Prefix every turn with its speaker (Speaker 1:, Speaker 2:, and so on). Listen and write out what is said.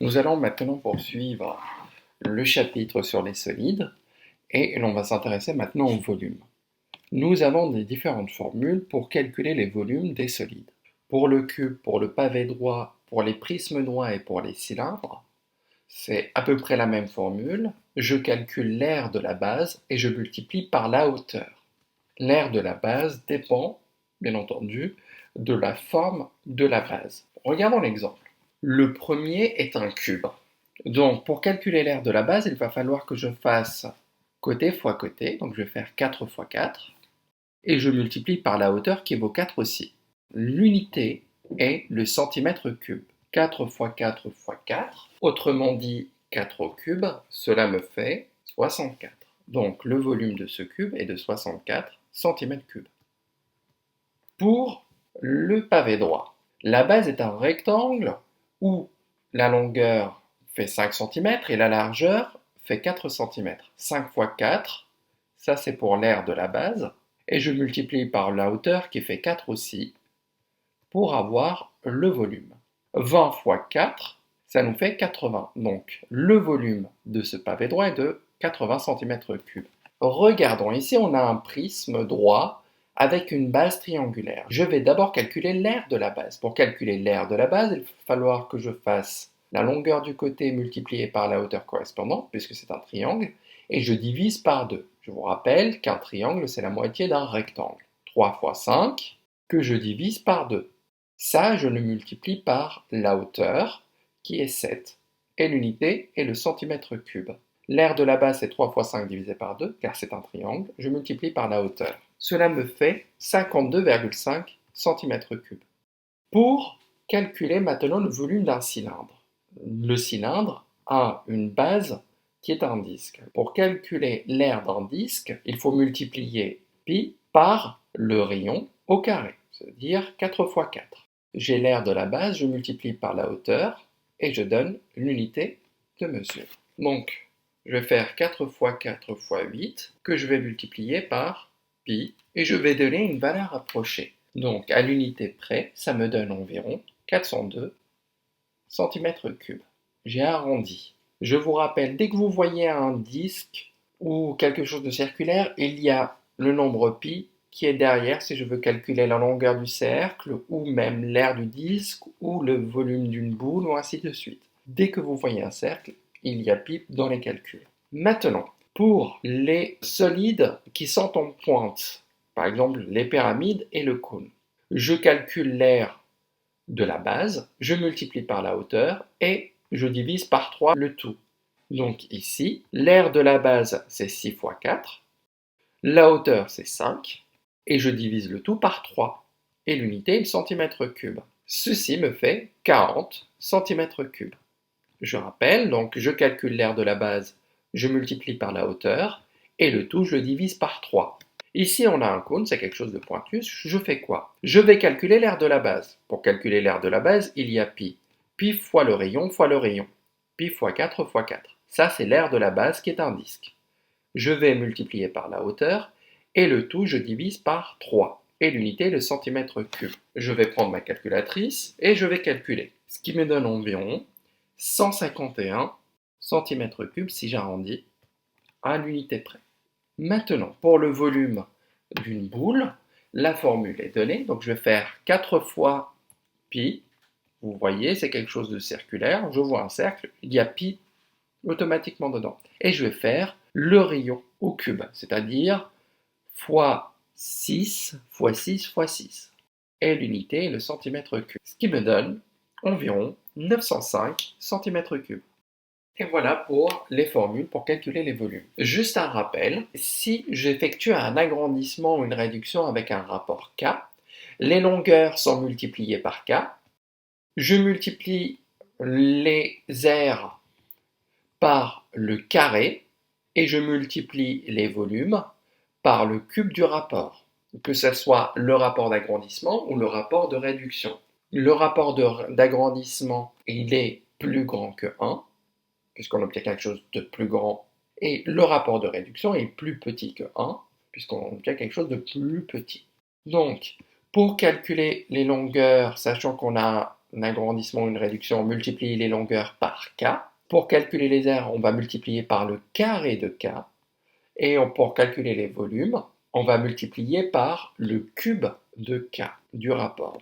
Speaker 1: Nous allons maintenant poursuivre le chapitre sur les solides et l'on va s'intéresser maintenant au volume. Nous avons des différentes formules pour calculer les volumes des solides. Pour le cube, pour le pavé droit, pour les prismes droits et pour les cylindres, c'est à peu près la même formule. Je calcule l'aire de la base et je multiplie par la hauteur. L'aire de la base dépend, bien entendu, de la forme de la base. Regardons l'exemple. Le premier est un cube. Donc, pour calculer l'aire de la base, il va falloir que je fasse côté fois côté. Donc, je vais faire 4 fois 4. Et je multiplie par la hauteur qui vaut 4 aussi. L'unité est le centimètre cube. 4 fois 4 fois 4. Autrement dit, 4 au cube, cela me fait 64. Donc, le volume de ce cube est de 64 cm3. Pour le pavé droit, la base est un rectangle où la longueur fait 5 cm et la largeur fait 4 cm. 5 fois 4, ça c'est pour l'aire de la base, et je multiplie par la hauteur qui fait 4 aussi, pour avoir le volume. 20 fois 4, ça nous fait 80. Donc le volume de ce pavé droit est de 80 cm3. Regardons, ici on a un prisme droit avec une base triangulaire. Je vais d'abord calculer l'aire de la base. Pour calculer l'aire de la base, il va falloir que je fasse la longueur du côté multipliée par la hauteur correspondante, puisque c'est un triangle, et je divise par 2. Je vous rappelle qu'un triangle, c'est la moitié d'un rectangle. 3 fois 5, que je divise par 2. Ça, je le multiplie par la hauteur, qui est 7, et l'unité est le centimètre cube. L'aire de la base, c'est 3 fois 5 divisé par 2, car c'est un triangle. Je multiplie par la hauteur. Cela me fait 52,5 cm3. Pour calculer maintenant le volume d'un cylindre. Le cylindre a une base qui est un disque. Pour calculer l'aire d'un disque, il faut multiplier pi par le rayon au carré, c'est-à-dire 4 fois 4. J'ai l'aire de la base, je multiplie par la hauteur et je donne l'unité de mesure. Donc, je vais faire 4 fois 4 fois 8 que je vais multiplier par pi et je vais donner une valeur approchée. Donc, à l'unité près, ça me donne environ 402 cm3. J'ai arrondi. Je vous rappelle, dès que vous voyez un disque ou quelque chose de circulaire, il y a le nombre pi qui est derrière si je veux calculer la longueur du cercle ou même l'aire du disque ou le volume d'une boule ou ainsi de suite. Dès que vous voyez un cercle, il y a pi dans les calculs. Maintenant, pour les solides qui sont en pointe, par exemple les pyramides et le cône, je calcule l'aire de la base, je multiplie par la hauteur et je divise par 3 le tout. Donc ici, l'aire de la base c'est 6 fois 4, la hauteur c'est 5 et je divise le tout par 3 et l'unité est le centimètre cube. Ceci me fait 40 cm3. Je rappelle, donc je calcule l'aire de la base, je multiplie par la hauteur et le tout je le divise par 3. Ici, on a un cône, c'est quelque chose de pointu. Je fais quoi? Je vais calculer l'aire de la base. Pour calculer l'aire de la base, il y a pi. Pi fois le rayon fois le rayon. Pi fois 4 fois 4. Ça, c'est l'aire de la base qui est un disque. Je vais multiplier par la hauteur et le tout, je divise par 3. Et l'unité, le centimètre cube. Je vais prendre ma calculatrice et je vais calculer. Ce qui me donne environ 151 cm3 si j'arrondis à l'unité près. Maintenant, pour le volume d'une boule, la formule est donnée. Donc, je vais faire 4 fois pi. Vous voyez, c'est quelque chose de circulaire. Je vois un cercle, il y a pi automatiquement dedans. Et je vais faire le rayon au cube, c'est-à-dire fois 6 fois 6 fois 6. Et l'unité est le centimètre cube. Ce qui me donne environ 905 cm3. Et voilà pour les formules pour calculer les volumes. Juste un rappel, si j'effectue un agrandissement ou une réduction avec un rapport K, les longueurs sont multipliées par K, je multiplie les aires par le carré et je multiplie les volumes par le cube du rapport, que ce soit le rapport d'agrandissement ou le rapport de réduction. Le rapport d'agrandissement, il est plus grand que 1, puisqu'on obtient quelque chose de plus grand, et le rapport de réduction est plus petit que 1, puisqu'on obtient quelque chose de plus petit. Donc, pour calculer les longueurs, sachant qu'on a un agrandissement ou une réduction, on multiplie les longueurs par k. Pour calculer les aires, on va multiplier par le carré de k. Et pour calculer les volumes, on va multiplier par le cube de k du rapport.